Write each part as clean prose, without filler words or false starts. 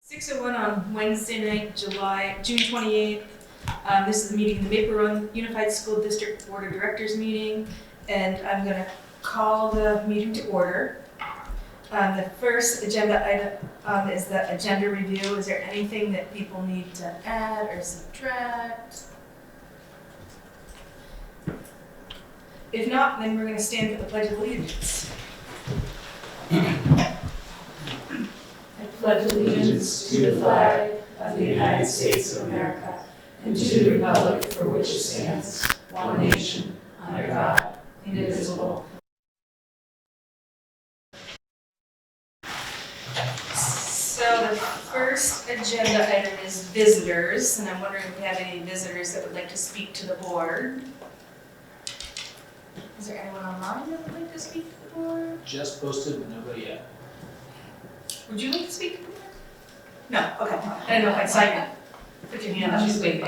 6:01 on Wednesday night, June 28th. This is the meeting, the Maple Run Unified School District Board of Directors meeting, and I'm going to call the meeting to order. The first agenda item is the agenda review. Is there anything that people need to add or subtract? If not, then we're going to stand for the Pledge of Allegiance. I pledge allegiance to the flag of the United States of America and to the republic for which it stands, one nation, under God, indivisible. So the first agenda item is visitors, and I'm wondering if we have any visitors that would like to speak to the board. Is there anyone online that would like to speak to the board? Just posted, but nobody yet. Would you like to speak to the board? No, okay. I don't know if I saw you. Put your hand up, she's waiting.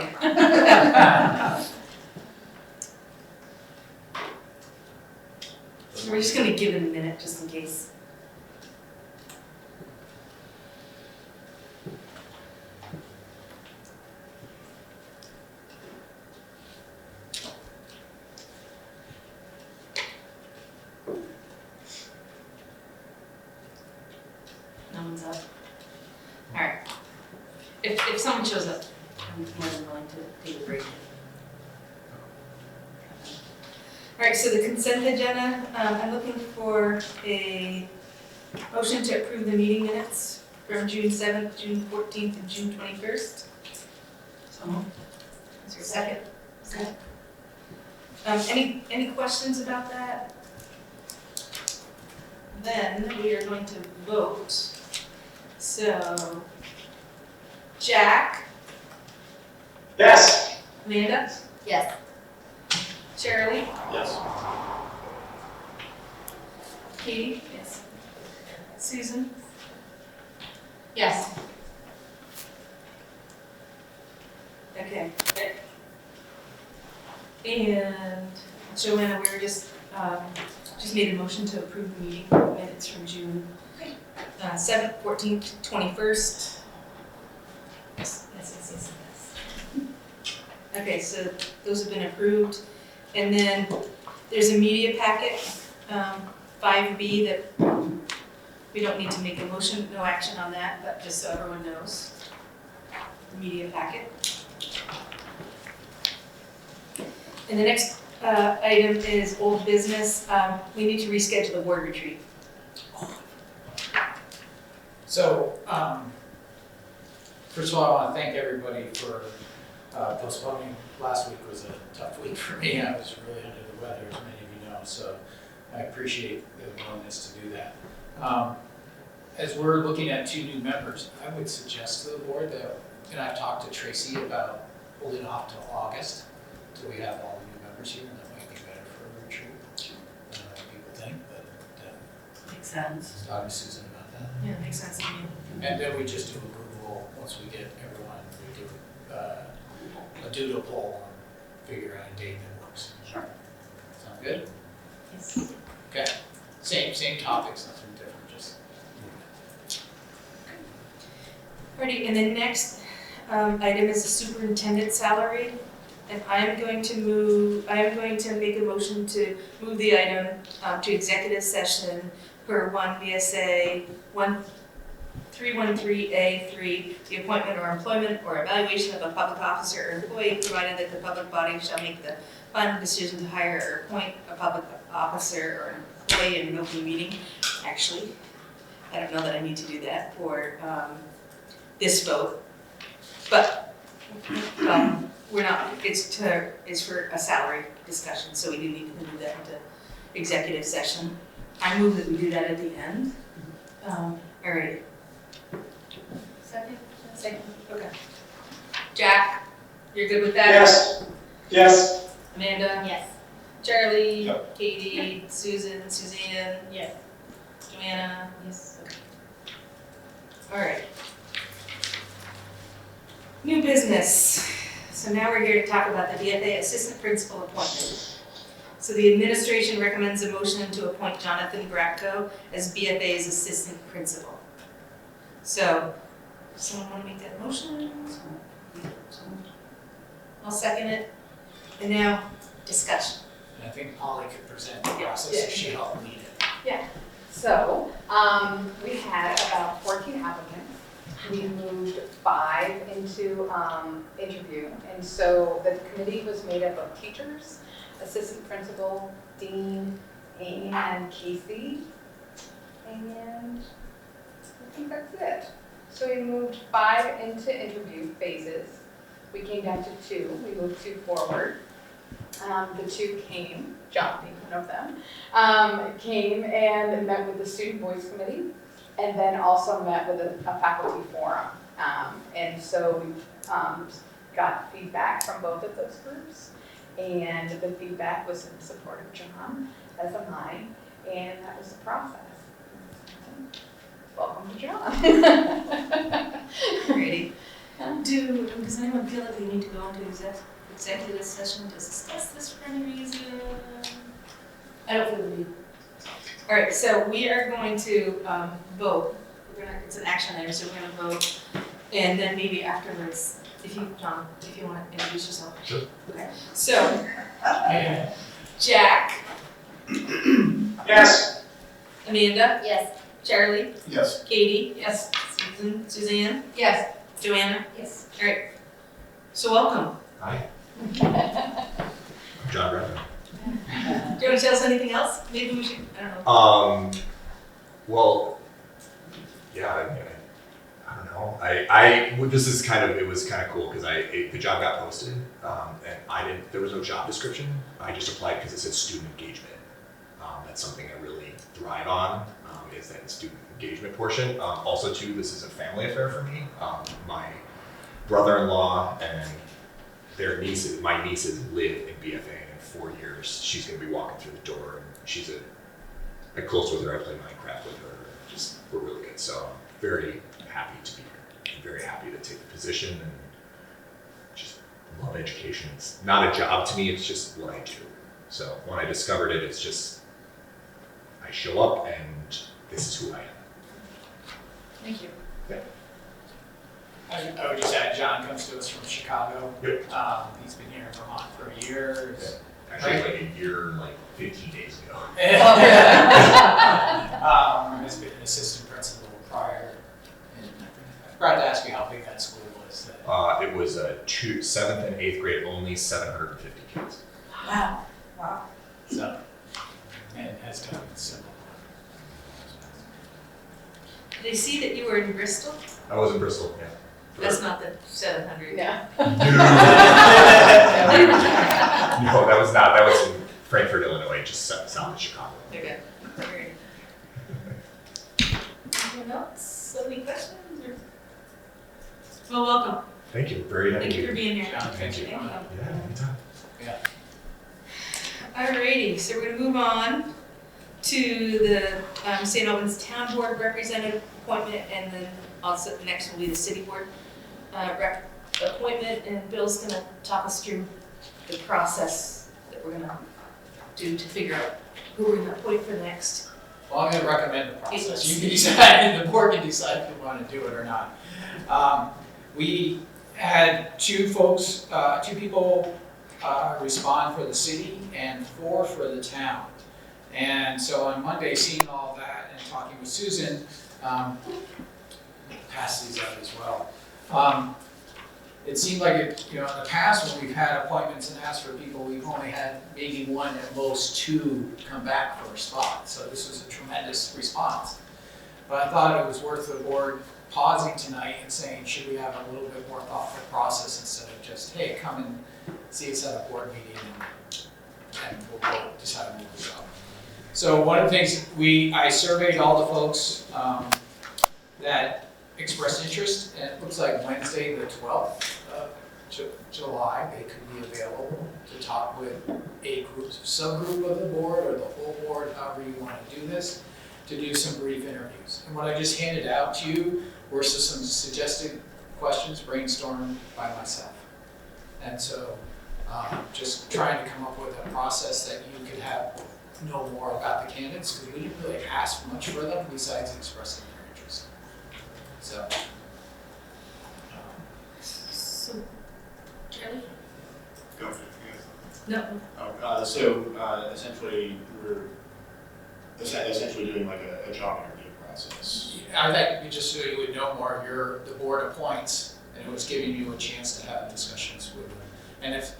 So we're just gonna give it a minute, just in case. No one's up. All right. If someone shows up, I'm more than willing to take a break. All right, so the consent agenda, I'm looking for a motion to approve the meeting minutes from June 7th, June 14th, and June 21st. So, is there a second? Second. Any questions about that? Then we are going to vote. So, Jack? Yes. Amanda? Yes. Shirley? Yes. Katie? Yes. Susan? Yes. Okay. And Joanna, we were just made a motion to approve the meeting minutes from June 7th, 14th, 21st. Yes. Okay, so those have been approved. And then there's a media packet, 5B, that we don't need to make a motion, no action on that, but just so everyone knows. The media packet. And the next item is old business. We need to reschedule the board retreat. So, first of all, I want to thank everybody for postponing. Last week was a tough week for me. I was really under the weather, as many of you know, so I appreciate the willingness to do that. As we're looking at 2 new members, I would suggest to the board that, and I've talked to Tracy about holding off till August, till we have all the new members here, and that might be better for a retreat. I don't know what people think, but Makes sense. talk to Susan about that. Yeah, makes sense to me. And then we just do a Google, once we get everyone, we do a doodle poll and figure out a date that works. Sure. Sound good? Yes. Okay. Same topics, nothing different, just. Alrighty, and the next item is the superintendent salary. And I am going to make a motion to move the item to executive session per 1 VSA 313A3, the appointment or employment or evaluation of a public officer or employee, provided that the public body shall make the final decision to hire or appoint a public officer or employee in an open meeting. Actually, I don't know that I need to do that for this vote, but we're not, it's for a salary discussion, so we do need to move that into executive session. I move that we do that at the end. All right. Second, okay. Jack, you're good with that? Yes. Yes. Amanda? Yes. Charlie? Yep. Katie? Susan? Suzanne? Yes. Joanna? Yes. Okay. All right. New business. So now we're here to talk about the BFA assistant principal appointment. So the administration recommends a motion to appoint Jonathan Gratko as BFA's assistant principal. So Does someone want to make that motion? I'll second it. And now, discussion. And I think Polly could present the process if she helped lead it. So, we had about 14 applicants. We moved 5 into interview. And so the committee was made up of teachers, assistant principal, dean, and Casey. And I think that's it. So we moved 5 into interview phases. We came down to 2. We moved 2 forward. The 2 came, John being one of them, came and met with the Student Voice Committee, and then also met with a faculty forum. And so we got feedback from both of those groups, and the feedback was in support of John, as am I, and that was the process. Welcome to John. Ready? Does anyone feel like we need to go into executive session to discuss this for any reason? I don't feel the need. All right, so we are going to vote. It's an action item, so we're gonna vote. And then maybe afterwards, John, if you want to introduce yourself. Sure. Okay, so, Jack, Yes. Amanda, Yes. Charlie, Yes. Katie, yes, Suzanne, Yes. Joanna. Yes. All right, so welcome. Hi. I'm John Redmond. Do you want to tell us anything else? Maybe we should, I don't know. Well, yeah, I don't know. Well, this is it was kind of cool because the job got posted, and there was no job description. I just applied because it said student engagement. That's something I really thrive on, is that student engagement portion. Also too, this is a family affair for me. My brother-in-law and my nieces live in BFA, and in 4 years, she's gonna be walking through the door, and I'm close with her, I play Minecraft with her, we're really good, so I'm very happy to be here. I'm very happy to take the position, and just love education. It's not a job to me, it's just what I do. So when I discovered it, it's just, I show up, and this is who I am. Thank you. I would just add, John comes to us from Chicago. Yep. He's been here in Vermont for a year. Actually, like a year, 15 days ago. Has been an assistant principal prior. And I forgot to ask you how big that school was. It was 7th and 8th grade, only 750 kids. Wow. So, and has done similar. Did I see that you were in Bristol? I was in Bristol, yeah. That's not the 700. Yeah. No, that was not. That was in Frankfort, Illinois, just south of Chicago. Okay. Great. Anyone else? Any questions? Well, welcome. Thank you. Very happy. Thank you for being here. John, thank you. Yeah, anytime. Alrighty, so we're gonna move on to the St. Albans Town Board representative appointment, and then also next will be the City Board rep appointment, and Bill's gonna talk us through the process that we're gonna do to figure out who we're gonna appoint for next. Well, I'm going to recommend the process. You can decide, the board can decide if you want to do it or not. We had 2 people respond for the city and 4 for the town. And so on Monday, seeing all that and talking with Susan, pass these out as well. It seemed like in the past when we've had appointments and asked for people, we've only had maybe 1 at most 2 come back for a spot. So this was a tremendous response. But I thought it was worth the board pausing tonight and saying, should we have a little bit more thoughtful process instead of just, hey, come and see us at a board meeting and we'll decide who will go. So one of the things I surveyed all the folks that expressed interest, and it looks like Wednesday the 12th of July, they could be available to talk with a subgroup of the board or the whole board, however you want to do this, to do some brief interviews. And what I just handed out to you were some suggested questions brainstormed by myself. And so just trying to come up with a process that you could know more about the candidates, because we didn't really ask much for them besides expressing their interest. So No, Essentially, we're essentially doing like a job interview process. I think just so you would know more, the board appoints, and it was giving you a chance to have discussions with them. And if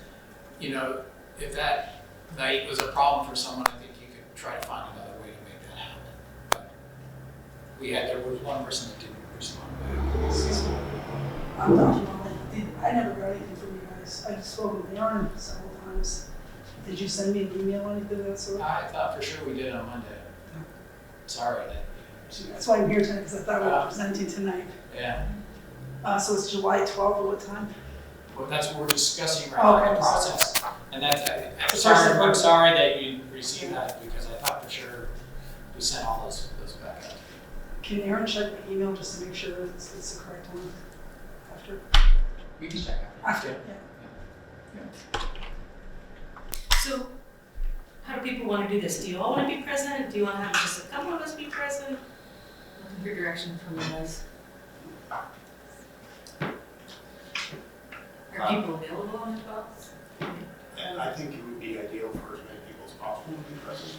that night was a problem for someone, I think you could try to find another way to make that happen. But there was one person that didn't respond back. I'm Dr. Molly. I never got anything from you guys. I've spoken with Aaron several times. Did you send me an email or anything of that sort? I thought for sure we did on Monday. Sorry that. That's why I'm here tonight, because I thought we were presenting tonight. Yeah. So it's July 12th, or what time? Well, that's what we're discussing right now, the Okay, process. And that's, So I'm sorry that you received that, because I thought for sure we sent all those back out. Can Aaron check my email just to make sure it's the correct one? After? We can check after. After, yeah. so how do people want to do this? Do you all want to be present? Do you want to have just a couple of us be present? Looking for direction from you guys. Are people available on the 12th? And I think it would be ideal for as many people as possible to be present.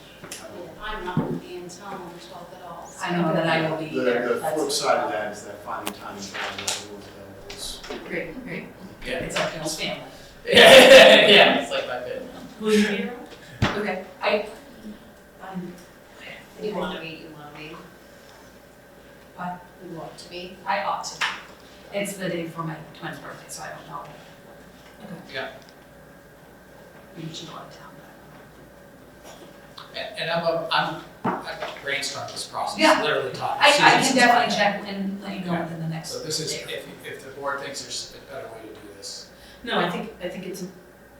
I'm not going to be in town on the 12th at all. I know that I will be there. The flip side of that is that finding time and time when everyone's available is. Great, great. Yeah. It's like Bill's family. Yeah, it's like my bit. Will you be around? Okay. You want to meet, What? you want to meet. I ought to. It's the day before my twin's birthday, so I don't know. Yeah. We usually go out of town. And I'm brainstorming this process, Yeah. literally talking. I can Susan's definitely fine. check and let you know Yeah. within the next. So this is, day. if the board thinks there's a better way to do this. No, I think it's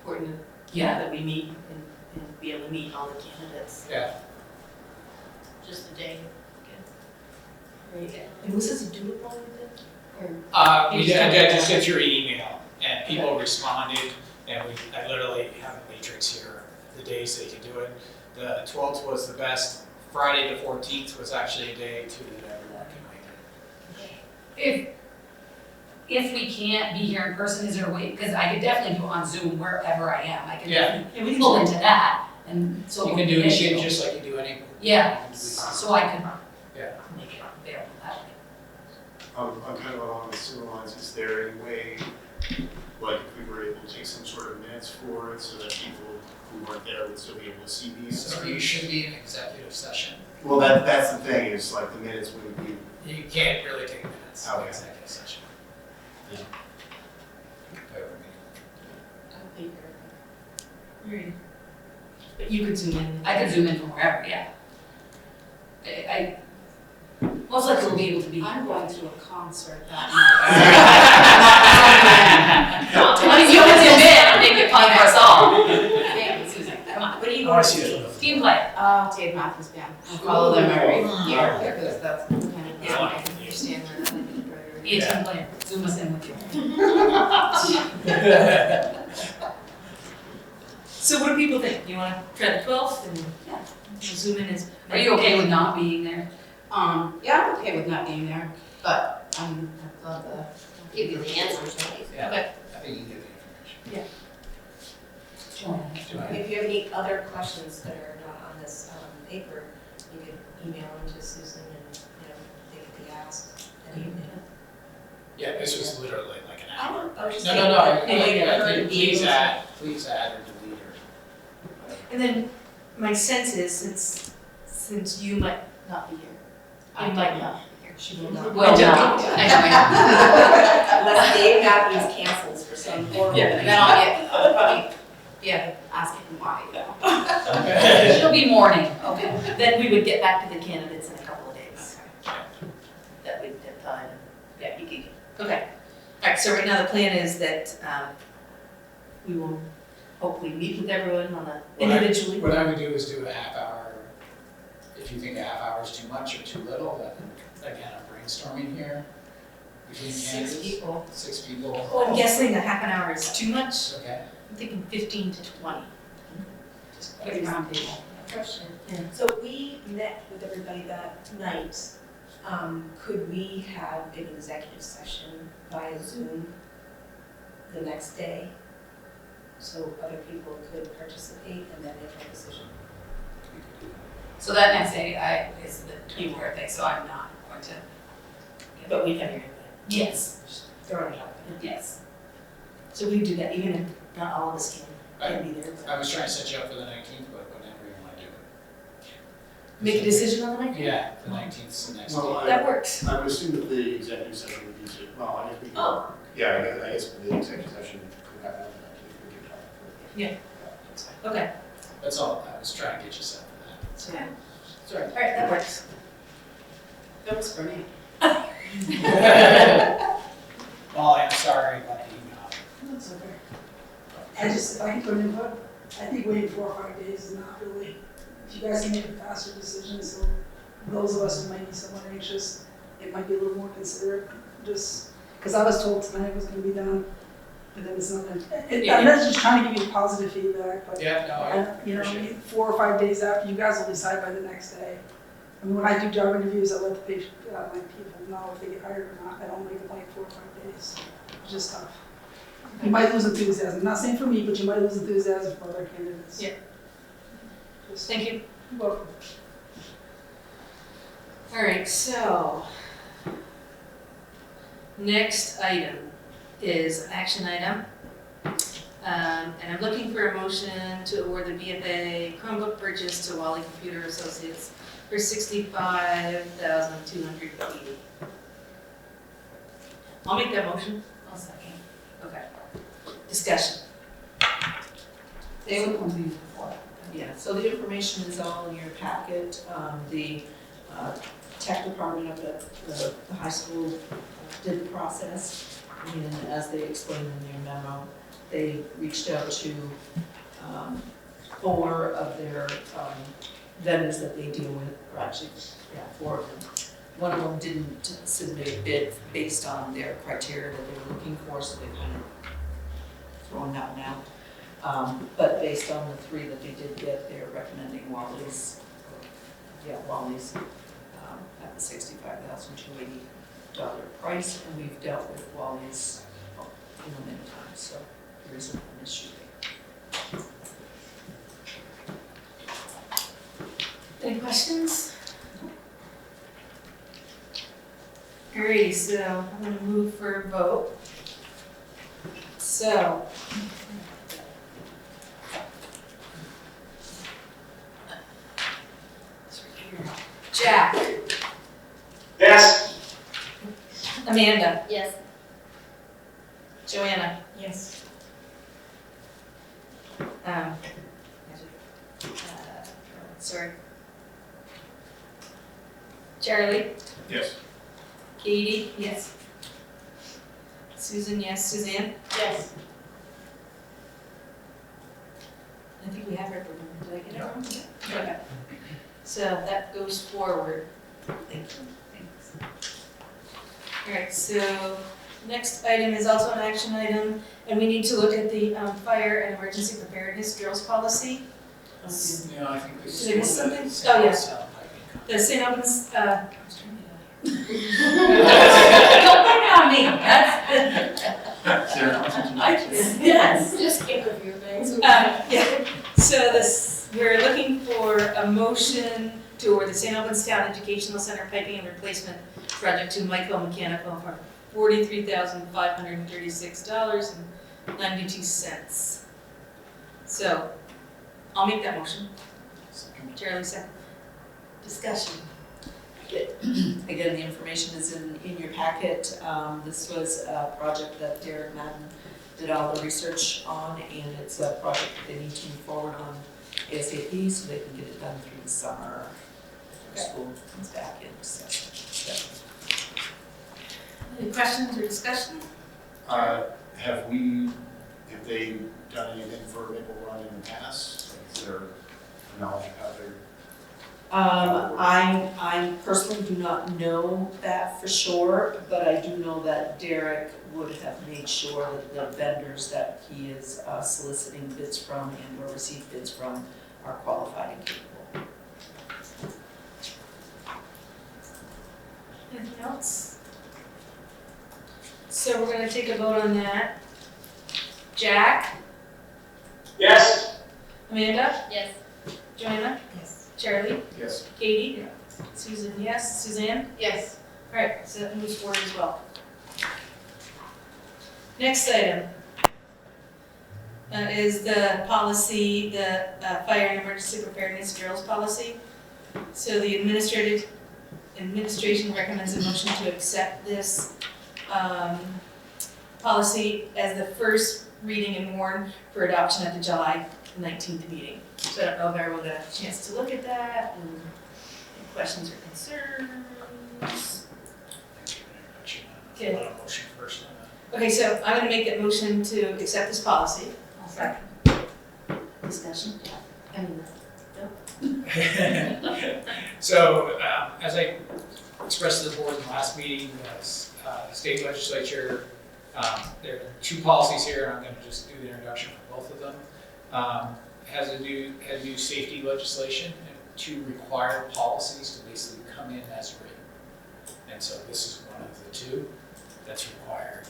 important, that we meet and be able to meet all the candidates. Yeah. Just the day. Great. And was this a doable thing? Or? We You did, just I just sent your email, and people responded, and I literally have a matrix here, the days they can do it. The 12th was the best, Friday the 14th was actually a day too that everyone can make it. If we can't be here in person, is there a way, because I could definitely do it on Zoom wherever I am. I can Yeah. definitely pull into that, and so. You can do it again just like you do any. Yeah, so I could Yeah. make it available that way. I'm kind of along the similar lines. Is there any way, like if we were able to take some sort of minutes for it so that people who weren't there would still be able to see these? So you should be in executive session. Well, that's the thing is like the minutes would be. You can't really take minutes in Okay. executive session. Yeah. Bear with me. I'll be there. Great. But you could zoom in. I could zoom in from wherever, yeah. I most likely will be able to be. I'm going to a concert that I mean, you can zoom in and make it fun for us all. night. Hey, Susan, come on. What are you I going wanna to see see? it. Team play. Dave Matthews Band. I follow them every year because that's kind of, I can understand where that is. Be a team player. Zoom us in with you. So what do people think? You want to try the 12th and Yeah. zoom in as? Are you okay with not being there? Yeah, I'm okay with not being there, but I'd love to give you the answers, right? Yeah. Okay. I think you can get the information. If you have any other questions that are not on this paper, you could email them to Susan and, they could be asked at any minute. Yeah, this was literally like an hour. I was just No, saying. please add or delete or. And then my sense is, since you might not be here, you might not be here. She will not. Well, not. Unless Dave Matthews cancels for some horrible. And then I'll probably, asking why. She'll be mourning. Okay, then we would get back to the candidates in a couple of days. That we'd have time. Yeah, you could, okay. All right, so right now the plan is that we will hopefully meet with everyone on a individually. What I would do is do a half hour. If you think a half hour is too much or too little, then again, I'm brainstorming here. Between 6 candidates. people. 6 people. I'm guessing a half an hour is too much. Okay. I'm thinking 15 to 20. Just Big round table. Question. Yeah. So we met with everybody that night. Could we have an executive session via Zoom the next day? so other people could participate and then make a decision. So that next day, is the keyword thing, so I'm not going to. But we can hear Yes, Throw it out there. yes. So we do that, even if not all of us can be there. I was trying to set you up for the 19th, but whenever you want to do it. Make a decision on the night? Yeah, the 19th is the next Well, day. That works. I would assume that the executive session would be, well, I guess we could. Oh. Yeah, I guess the executive session could happen on the 19th, we could talk. Yeah. That's fine. Okay, That's all, I was trying to get you set for that. so, sorry, all right, that works. That was for me. Well, I'm sorry about the email. That's okay. If I can put input, I think waiting 4 or 5 days is not really, if you guys can make a faster decision, so those of us who might be somewhat anxious, it might be a little more considerate, just, because I was told tonight it was gonna be done, but then it's not gonna, I'm not just trying to give you positive feedback, but, Yeah, no, I you know, appreciate it. 4 or 5 days after, you guys will decide by the next day. I mean, when I do job interviews, I let the patient, my people know if they get hired or not, I don't make them wait 4 or 5 days, it's just tough. You might lose enthusiasm, not saying for me, but you might lose enthusiasm for other candidates. Yeah. Just, Thank you. you're welcome. All right, so next item is action item. And I'm looking for a motion to award the BFA Chromebook purchase to Wally Computer Associates for $65,280. I'll make that motion. I'll second. Okay. Discussion. They would come to you before. Yeah, so the information is all in your packet. The tech department up at the high school did the process. And as they explained in their memo, they reached out to 4 of their vendors that they deal with, or actually, 4 of them. One of them didn't submit a bid based on their criteria that they were looking for, so they kind of throwing that one out. But based on the 3 that they did get, they're recommending Wally's, at the $65,280 price, and we've dealt with Wally's, many times, so there isn't an issue there. Any questions? Alrighty, so I'm gonna move for a vote. So. It's right here. Jack. Yes. Amanda. Yes. Joanna. Yes. Sorry. Charlie. Yes. Katie. Yes. Susan, yes. Suzanne. Yes. I think we have her. Did I get it wrong? Okay. So that goes forward. Thank you. Thanks. All right, so next item is also an action item, and we need to look at the fire and emergency preparedness drills policy. Yeah, I think we. Did I miss something? Oh, yes. The St. Albans, don't blame it on me, that's, yes. Just skip a few things. Yeah, so we're looking for a motion to award the St. Albans Town Educational Center piping and replacement project to Michael Mechanical for $43,536.92. So, I'll make that motion. Charlie, second. Discussion. Again, the information is in your packet. This was a project that Derek Madden did all the research on, and it's a project that they need to move forward on ASAP so they can get it done through the summer. Okay. School comes back in session. Any questions or discussion? Have they done anything for Maple Run in the past? Is there knowledge of how they're? I personally do not know that for sure, but I do know that Derek would have made sure that the vendors that he is soliciting bids from and or received bids from are qualified and capable. Anything else? So we're gonna take a vote on that. Jack? Yes. Amanda? Yes. Joanna? Yes. Charlie? Yes. Katie? Susan, yes. Suzanne? Yes. All right, so that moves forward as well. Next item is the policy, the fire and emergency preparedness drills policy. So the administration recommends a motion to accept this policy as the first reading and warn for adoption at the July 19th meeting. So I don't know if everyone got a chance to look at that and any questions or concerns. Okay. Want a motion first on Okay, so I'm gonna make a motion to accept this policy. I'll second. Discussion? that? So, as I expressed to the board in the last meeting, the state legislature, there are two policies here, and I'm gonna just do the introduction for both of them. Has a new safety legislation and two required policies to basically come in as written. And so this is one of the two that's required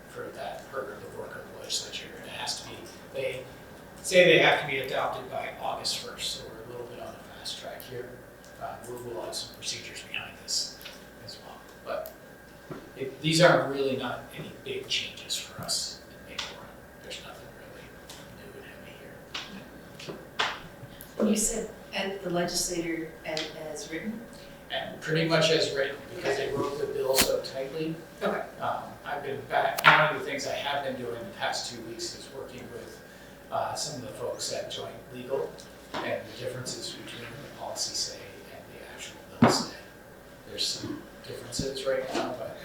for that part of the work of the legislature. And it has to be, they say they have to be adopted by August 1st, so we're a little bit on the fast track here. We'll have some procedures behind this as well. But these aren't really not any big changes for us in Mayborn. There's nothing really new and heavy here. You said at the legislator as written? And pretty much as written, because they wrote the bill so tightly. Okay. I've been back, one of the things I have been doing the past 2 weeks is working with some of the folks at Joint Legal and the differences between what the policy say and the actual bill say. There's some differences right now, but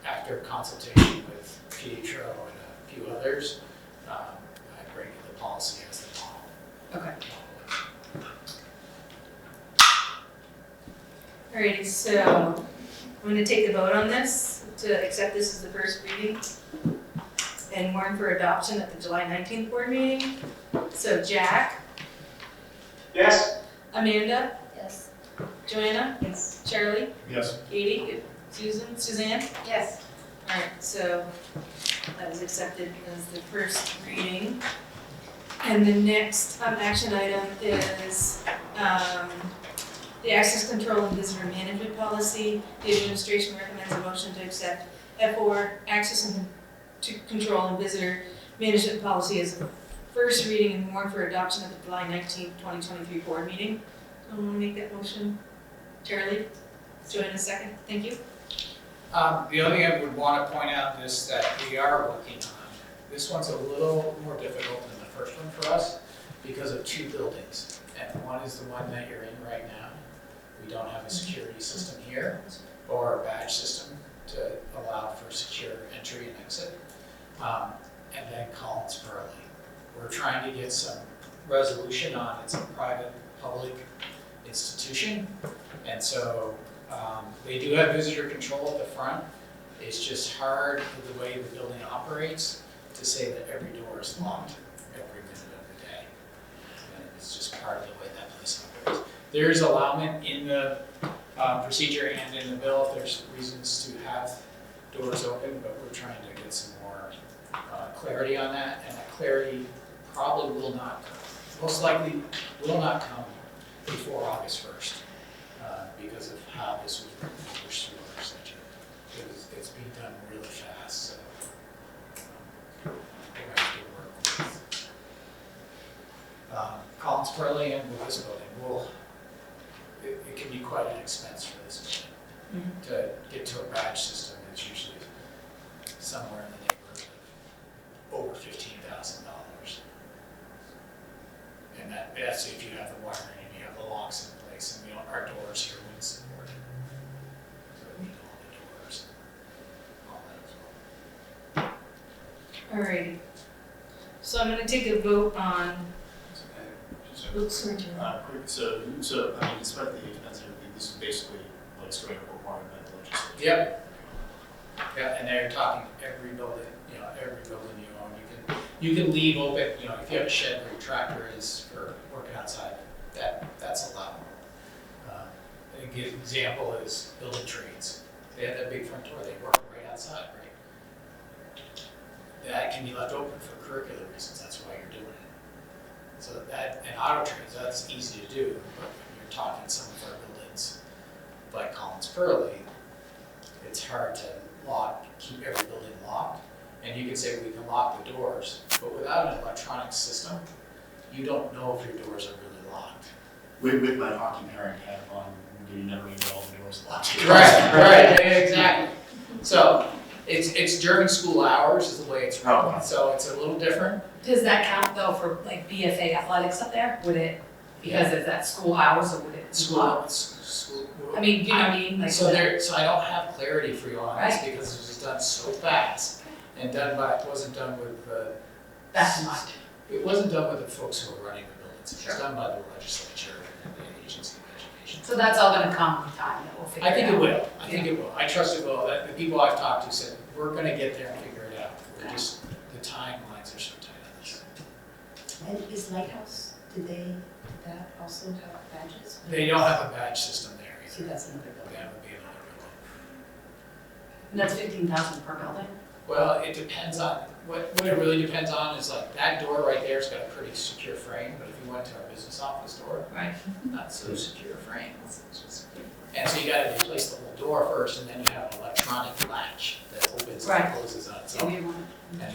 after consultation with Pietro and a few others, I bring the policy as the model. Okay. Alrighty, so I'm gonna take a vote on this to accept this as the first reading and warn for adoption at the July 19th board meeting. So Jack, Yes. Amanda, Yes. Joanna, Yes. Charlie, Yes. Katie, Susan, Suzanne. Yes. Alright, so that was accepted as the first reading. And the next action item is the access control and visitor management policy. The administration recommends a motion to accept F4 access and control and visitor management policy as the first reading and warn for adoption at the July 19th, 2023 board meeting. Someone want to make that motion? Charlie? Join in a second. Thank you. The other thing I would want to point out is that we are working on, this one's a little more difficult than the first one for us because of two buildings. And one is the one that you're in right now. We don't have a security system here or a badge system to allow for secure entry and exit. And then Collins Pearly. We're trying to get some resolution on, it's a private public institution. And so they do have visitor control at the front. It's just hard with the way the building operates to say that every door is locked every minute of the day. And it's just part of the way that place operates. There is allowance in the procedure and in the bill if there's reasons to have doors open, but we're trying to get some more clarity on that, and that clarity probably will not come, most likely will not come before August 1st because of how this was written and pushed through the legislature. It's being done really fast, so we're going to have to work with Collins Pearly and with this building. It can be quite an expense for this building. To get to a badge system, it's usually somewhere in the neighborhood of over $15,000. And that's if you have the wiring and you have the locks in place, and our doors here wouldn't support it. So we need all the doors and all that as well. Alrighty. So I'm gonna take a vote on. Oops, sorry, Jim. Quick, so I mean, despite the expense and everything, this is basically like straight up requirement of the legislature. Yep. Yeah, and they're talking every building, every building you own, you can leave open, if you have a shed where your tractor is for working outside, that's allowed. A good example is building trades. They have that big front door, they work right outside, right? That can be left open for curricular reasons, that's why you're doing it. So that, and auto trains, that's easy to do, but when you're talking some of our buildings, like Collins Pearly, it's hard to keep every building locked. And you can say we can lock the doors, but without an electronic system, you don't know if your doors are really locked. With my hockey parent hat on, you never even know the doors locked. Right, exactly. So it's during school hours is the way it's written, Okay. so it's a little different. Does that count though for like BFA athletics up there? Would it, because it's at school hours or would it? School. I mean, do you know what I mean? Like, So I don't have clarity for you on this Right. because it was done so fast and done by, it wasn't done with that's not. it wasn't done with the folks who were running the buildings. It was Sure. done by the legislature and the agency of education. So that's all gonna come with time that we'll figure it I out. think it will. I think it will. I trust it will. That the people I've talked to said, we're gonna get there and figure it out. We're just, the timelines are so tight on this. And is Lighthouse, did that also have badges? They don't have a badge system there So either. that's another building. That would be another building. And that's 15,000 per building? Well, it depends on, what it really depends on is like, that door right there's got a pretty secure frame, but if you went to our business office door, Right. not so secure frame. And so you gotta replace the whole door first, and then you have an electronic latch that opens and Right. closes on its So own. we want. And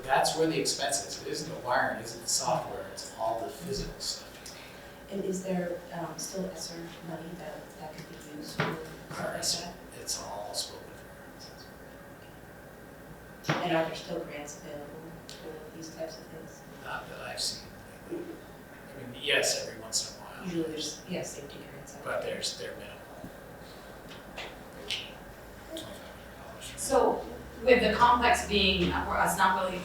that's where the expense is. It isn't the wiring, it isn't the software, it's all the physical stuff. And is there still ESSER money that could be used for something like It's all spoken that? And are there still grants available for these types of things? for, not that I've seen. I mean, yes, every once in a while, Usually there's, safety grants. but they're minimal. $2,500. So with the complex being, us not really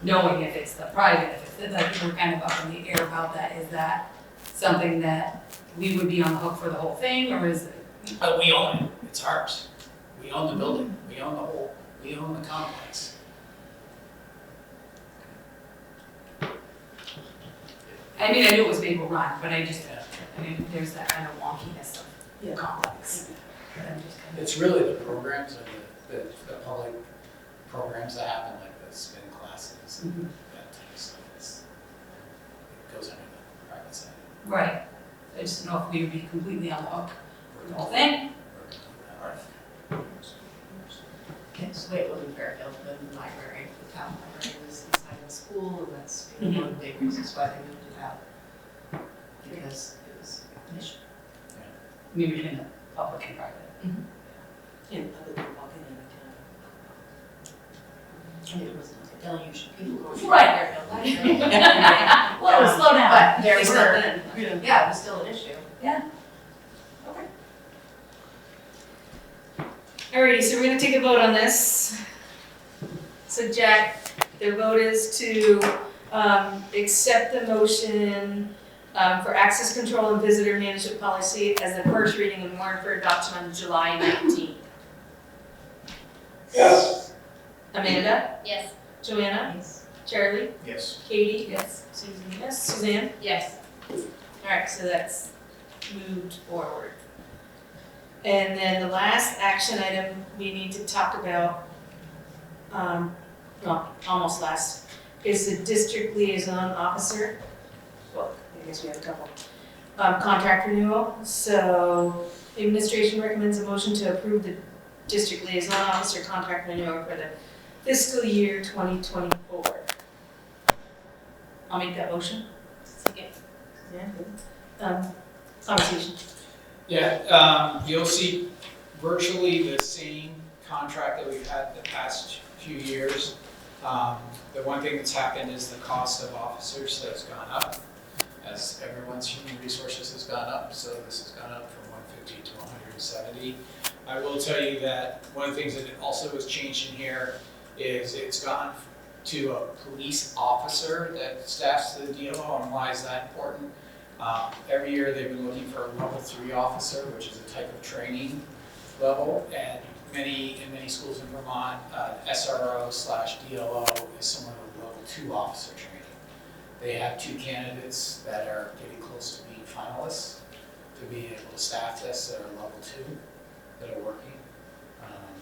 knowing if it's the private, if it's, like, we're kind of up in the air about that, is that something that we would be on the hook for the whole thing, or is it? But we own it, it's ours. We own the building, we own the complex. I mean, I knew it was Maple Run, but I just, Yeah. I mean, there's that kind of wonkiness of the complex. But I'm just kind of. It's really the programs and the public programs that happen, like the spin classes and that type of stuff. It goes under the private side. Right. I just don't know if we would be completely on the hook for the whole thing. Okay, so it wasn't Fairfield, the library, the town library was inside the school, and that's one of the big reasons why they moved it out. Because it was an issue. Maybe between the public and private. And public could walk in any time. I mean, it wasn't a deluge of people going to Right. Fairfield Library. Well, slow down. But there They were, stepped in. yeah, it was still an issue. Alrighty, so we're gonna take a vote on this. So Jack, the vote is to accept the motion for access control and visitor management policy as the first reading and warrant for adoption on July 19th. Yes. Amanda? Yes. Joanna? Yes. Charlie? Yes. Katie? Yes. Susan, yes. Suzanne? Yes. Alright, so that's moved forward. And then the last action item we need to talk about, well, almost last, is the district liaison officer. Well, I guess we have a couple. Contract renewal, so the administration recommends a motion to approve the district liaison officer contract renewal for the fiscal year 2024. I'll make that motion. Second. Yeah. Conversation. Yeah, you'll see virtually the same contract that we've had the past few years. The one thing that's happened is the cost of officers has gone up, as everyone's human resources has gone up, so this has gone up from 150 to 170. I will tell you that one of the things that also has changed in here is it's gone to a police officer that staffs the DLO, and why is that important? Every year they've been looking for a level 3 officer, which is a type of training level, and in many schools in Vermont, SRO/DLO is someone with level 2 officer training. They have 2 candidates that are getting close to being finalists to be able to staff this that are level 2 that are working.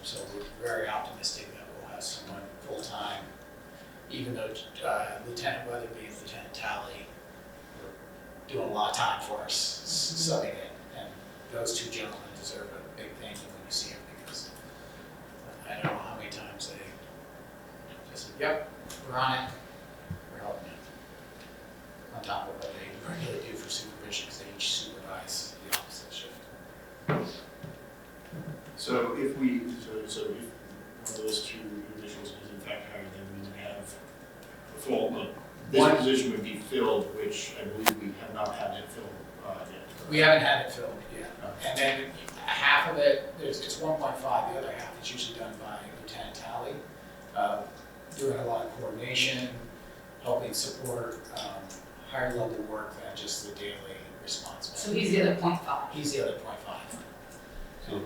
So we're very optimistic that we'll have someone full-time even though Lieutenant Weatherby and Lieutenant Talley were doing a lot of time for us, subbing in. And those two gentlemen deserve a big thank you when you see them, because I don't know how many times they just said, yep, we're on it, we're helping you. On top of what they regularly do for supervision, because they each supervise the opposite shift. So if if one of those two individuals is in fact hired, then we would have a full, this position would be filled, which I believe we have not had it filled yet. We haven't had it filled yet. And then half of it, it's 1.5, the other half is usually done by Lieutenant Talley, doing a lot of coordination, helping support higher level work than just the daily responsibility. So he's the other 0.5. He's the other 0.5. So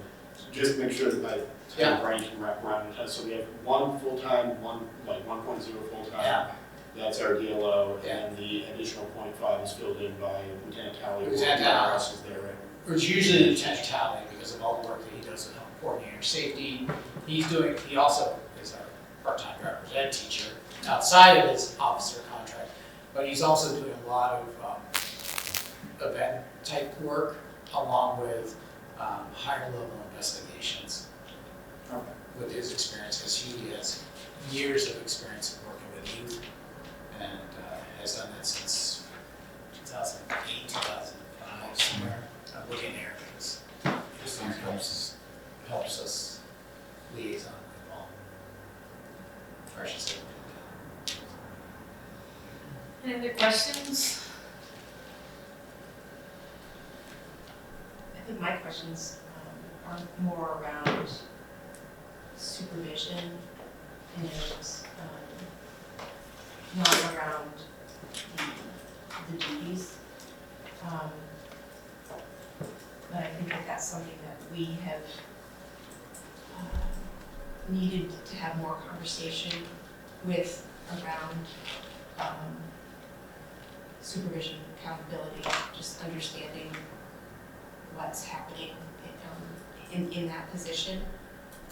just make sure that my brain can wrap around it. So we have one full-time, one like 1.0 full-time. Yeah. That's our DLO, Yeah. and the additional 0.5 is filled in by Lieutenant Talley. Lieutenant or Talley. else is there. It's usually Lieutenant Talley because of all the work that he does to help coordinate our safety. He also is our part-time driver's ed teacher outside of his officer contract, but he's also doing a lot of event type work along with higher level investigations with his experience, because he has years of experience in working with youth and has done that since 2008, 2005, somewhere. I'm looking there because this thing helps us liaison with all. Or I should say, Any other questions? I think my questions are more around supervision and not around the duties. But I think that that's something that we have needed to have more conversation with around supervision, accountability, just understanding what's happening in that position.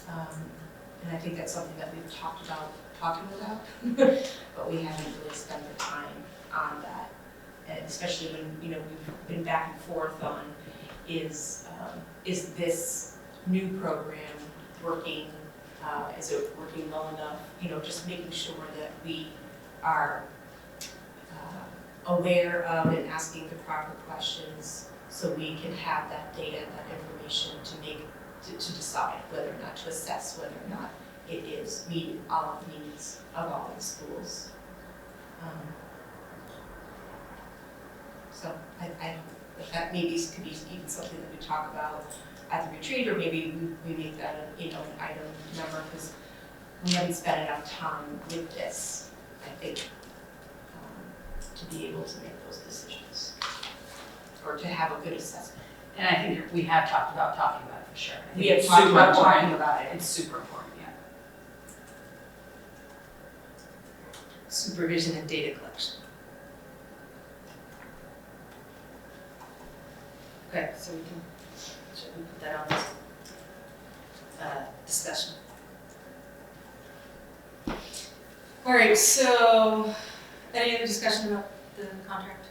And I think that's something that we've talking about, but we haven't really spent the time on that. And especially when, we've been back and forth on, is this new program working, is it working well enough? Just making sure that we are aware of and asking the proper questions so we can have that data, that information to decide whether or not to assess whether or not it is meeting all of the needs of all the schools. So I that maybe could be even something that we talk about at the retreat, or maybe we make that an item number, because we haven't spent enough time with this, I think, to be able to make those decisions or to have a good assessment. And I think we have talked about talking about it for sure. I think We have it's talked super about important. talking about it. It's super important, yeah. Supervision and data collection. Okay, so should we put that on this discussion? All right, so any other discussion about the contract?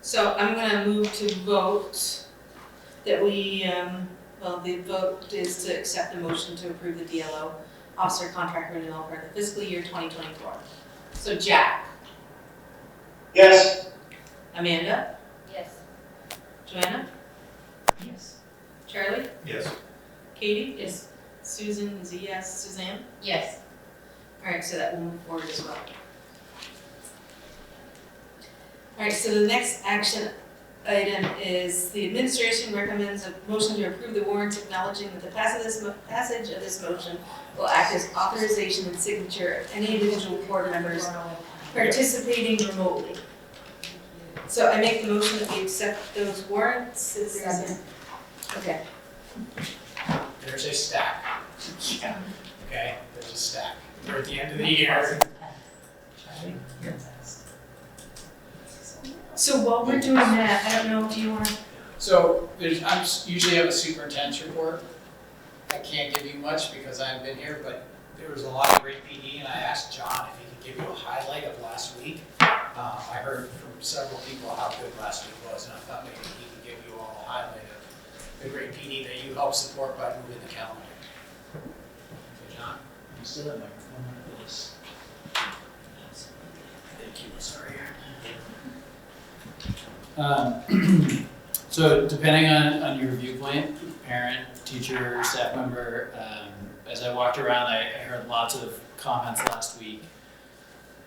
So I'm gonna move to vote that we, the vote is to accept the motion to approve the DLO officer contract renewal for the fiscal year 2024. So Jack, Yes. Amanda, Yes. Joanna, Yes. Charlie, Yes. Katie? Yes. Susan is a yes. Suzanne? Yes. All right, so that will move forward as well. All right, so the next action item is the administration recommends a motion to approve the warrants acknowledging that the passage of this motion will act as authorization and signature of any individual board members participating remotely. So I make the motion that we accept those warrants. Is there a- Okay. there's a stack. Okay, there's a stack. We're at the end of the year. So while we're doing that, I don't know if you want to. So usually have a superintendent's report. I can't give you much because I haven't been here, but there was a lot of great PD, and I asked John if he several people how good last week was, and I thought maybe he could give you all a highlight of the great PD that you helped support by moving the calendar. Okay, John? You still have microphone for this? Thank you, sorry. So depending on your viewpoint, parent, teacher, staff member, as I walked around, I heard lots of comments last week.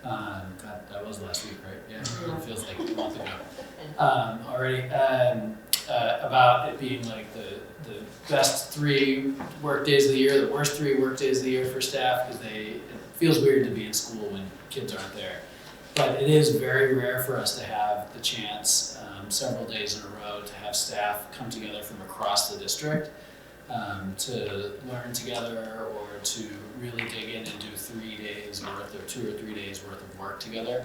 God, that was last week, right? Yeah, it feels like a month ago already. About it being like the best 3 work days of the year, the worst 3 work days of the year for staff, because it feels weird to be in school when kids aren't there. But it is very rare for us to have the chance several days in a row to have staff come together from across the district to learn together or to really dig in and do 3 days worth or 2 or 3 days worth of work together.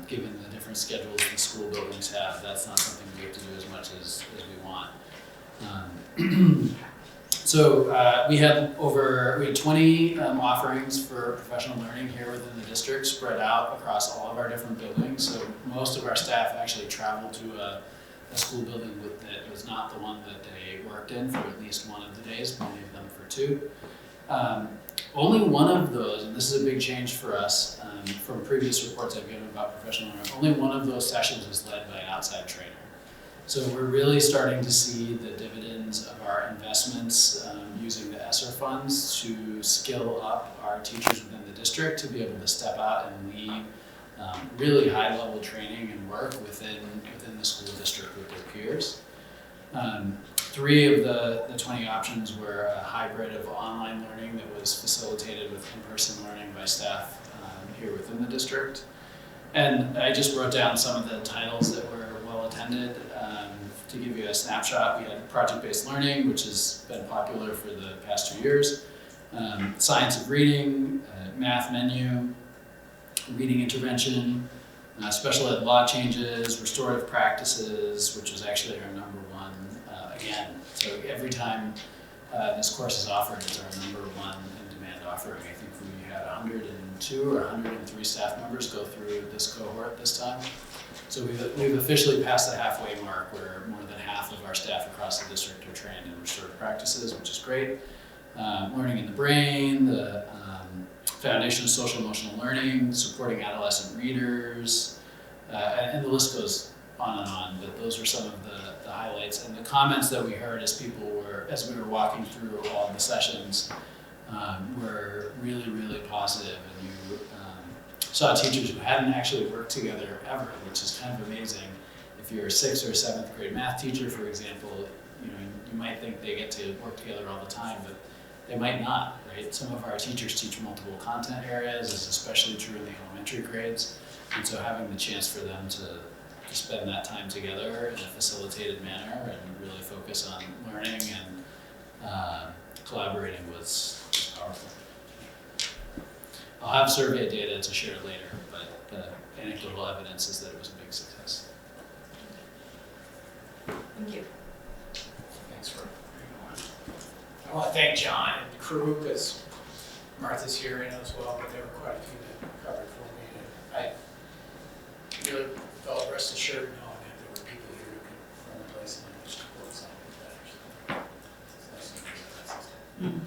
Given the different schedules the school buildings have, that's not something we get to do as much as we want. So we had 20 offerings for professional learning here within the district, spread out across all of our different buildings. So most of our staff actually traveled to a school building that was not the one that they worked in for at least one of the days, many of them for 2. Only one of those, and this is a big change for us from previous reports I've given about professional learning, only one of those sessions was led by an outside trainer. So we're really starting to see the dividends of our investments using the ESSER funds to skill up our teachers within the district to be able to step out and lead really high-level training and work within the school district with their peers. 3 of the 20 options were a hybrid of online learning that was facilitated with in-person learning by staff here within the district. And I just wrote down some of the titles that were well attended. To give you a snapshot, we had project-based learning, which has been popular for the past 2 years, science of reading, math menu, reading intervention, special ed law changes, restorative practices, which was actually our number 1 again. So every time this course is offered, it's our number 1 in-demand offering. I think we had 102 or 103 staff members go through this cohort this time. So we've officially passed the halfway mark where more than half of our staff across the district are trained in restorative practices, which is great. Learning in the brain, the foundation of social emotional learning, supporting adolescent readers, and the list goes on and on, but those were some of the highlights. And the comments that we heard as we were walking through all of the sessions were really, really positive. And you saw teachers who hadn't actually worked together ever, which is kind of amazing. If you're a 6th or 7th grade math teacher, for example, you might think they get to work together all the time, but they might not, right? Some of our teachers teach multiple content areas, is especially true in the elementary grades. And so having the chance for them to spend that time together in a facilitated manner and really focus on learning and collaborating was powerful. I'll have survey data to share later, but the anecdotal evidence is that it was a big success. Thank you. Thanks for bringing it on. I want to thank John and the crew, because Martha's here as well, but there were quite a few that covered for me. And I really felt rest assured knowing that there were people here who could run the place and manage to support something better. So it's nice to hear that.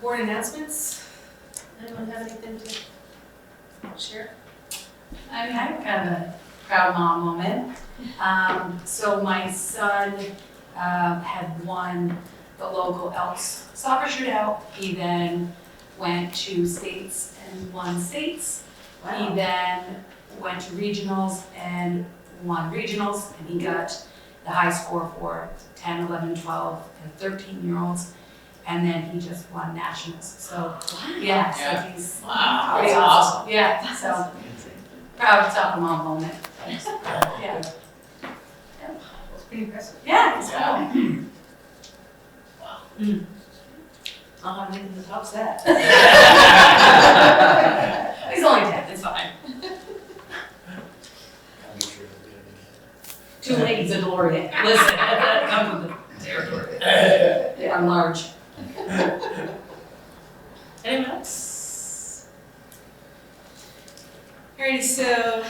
Board announcements. Anyone have anything to share? I mean, I kind of a proud mom moment. So my son had won the local Elks soccer shootout. He then went to states and won states. Wow. He then went to regionals and won regionals, and he got the high score for 10, 11, 12, and 13-year-olds. And then he just won nationals. So, yeah, so he's Wow, pretty that's awesome. Yeah, so proud soccer mom moment. Yeah. It's pretty impressive. Yeah, it's cool. Wow. I'll have anything that tops that. He's only 10, it's fine. I'll make sure to do it Two ladies in DeLorean. Listen, that comes with the territory. They are large. Anyone else? Alrighty, so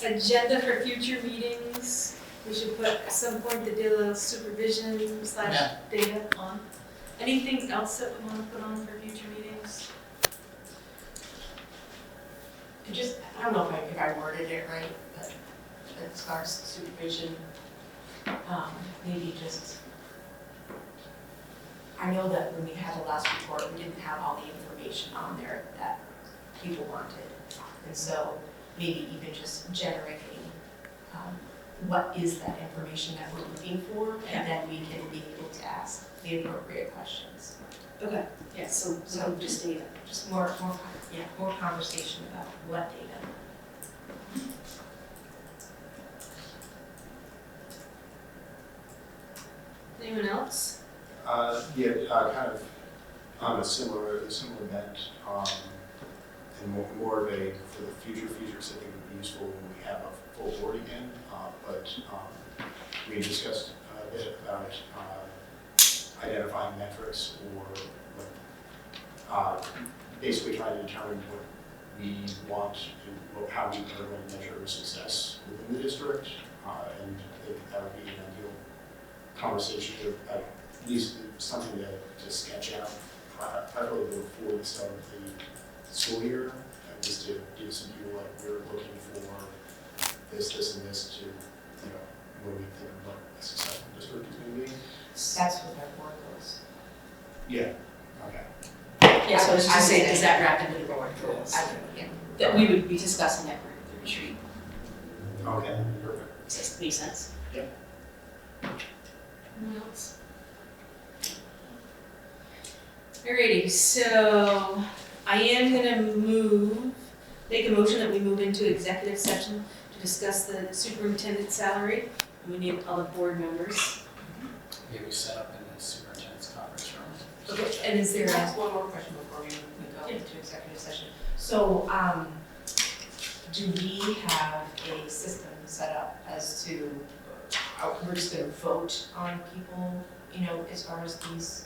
agenda for future meetings, we should put at some point the daily supervision / data on. Anything else that we want to put on for future meetings? I don't know if I worded it right, but as far as supervision, maybe just, I know that when we had the last report, we didn't have all the information on there that people wanted. And so maybe even just generating, what is that information that we're looking for? And then we can be able to ask the appropriate questions. Okay, yeah, so just data. Just more conversation about what data. Anyone else? Kind of on a similar bent, and more of a, for the future, because I think it would be useful when we have a full board again, but we discussed a bit about identifying metrics or basically trying to determine what we want and how we are going to measure success within the district, and I think that would be an ideal conversation to at least something to sketch out probably before the start of the school year, and just to give some people like we're looking for this, and this to, when we think of what a successful district is going to be. That's what our board goes. Yeah, okay. Yeah, so I was just gonna say, does that wrap into the board goals? Yeah. That we would be discussing at the retreat. Okay, perfect. Does that make sense? Anyone else? Alrighty, so I am gonna make a motion that we move into executive session to discuss the superintendent's salary. We need all the board members. Yeah, we set up in the superintendent's conference room. Okay, and is there Can I a, ask one more question before we go Yeah. into executive session? So, do we have a system set up as to, we're just gonna vote on people, as far as these,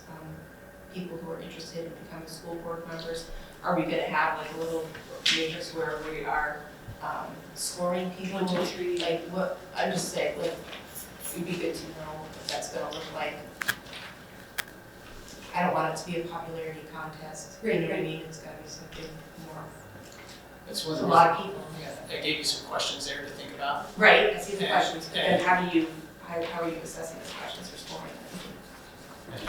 people who are interested in becoming school board members? Are we gonna have like a little matrix where we are, scoring people? 1, 2, 3. Like what, I'm just saying, like, it'd be good to know what that's gonna look like. I don't want it to be a popularity contest, you know what I mean? It's gotta be something more, That's one a of the, lot of people. I gave you some questions there to think about. Right, I see the Yeah. questions, but then how are you assessing the questions or scoring them? And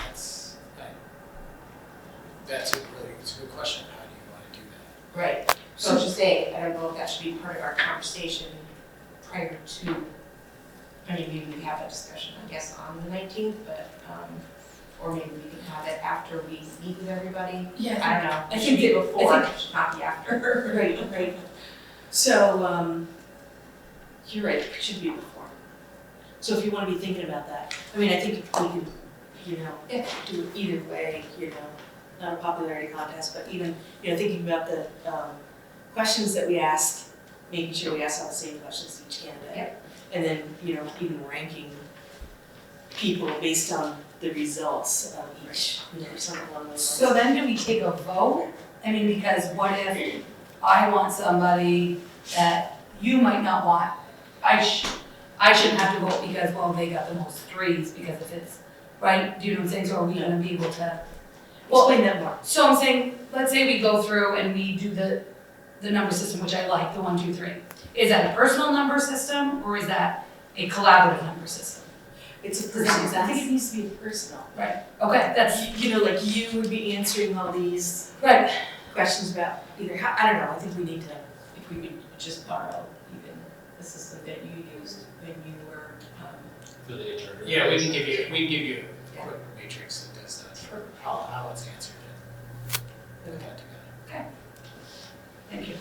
that's a good question. How do you want to do that? Right, so I was just saying, I don't know if that should be part of our conversation prior to, maybe we have that discussion, I guess, on the 19th, but, or maybe we can have it after we meet with everybody. yeah, I don't know, I it should think be that- before, it should not be after. right. So, you're right, it should be before. So if you wanna be thinking about that, I mean, I think we can, Yeah. do it either way, not a popularity contest, but even, thinking about the, questions that we ask, making sure we ask all the same questions to each candidate. Yep. And then, even ranking people based on the results of each, something along those lines. So then do we take a vote? I mean, because what if I want somebody that you might not want? I shouldn't have to vote because, well, they got the most 3s because if it's, right? Do you know what I'm saying? So are we gonna be able to? Explain that more. So I'm saying, let's say we go through and we do the number system, which I like, the 1, 2, 3. Is that a personal number system or is that a collaborative number system? It's a Does that make personal, I think sense? it needs to be personal. Right, okay, that's, Like you would be answering all these right. questions about either, I don't know, I think we need to, if we could just borrow even the system that you used when you were, For the HR. Yeah, we can give you a quick matrix that does that, how it's answered. Put that together. Thank you.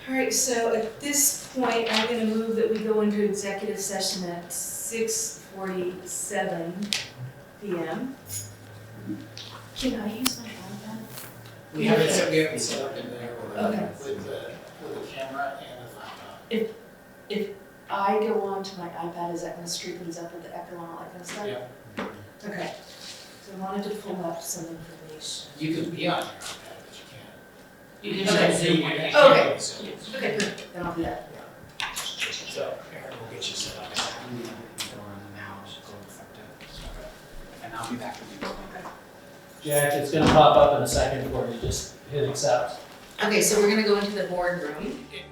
All right, so at this point, I'm gonna move that we go into executive session at 6:47 p.m. Can I use my iPad? We haven't set up in there Okay. with the camera and the laptop. If I go on to my iPad, is that gonna straighten things up with the echo and all that kind of stuff? Yeah. Okay, so I wanted to pull up some information. You can be on your iPad, but you can't. You can Okay. say Zoom. Okay. Okay, then I'll do that. So, Aaron will get you set up. Now, she'll go effective. And I'll be back with you. Jack, it's gonna pop up in a second for you, just hit accept. Okay, so we're gonna go into the boardroom. It-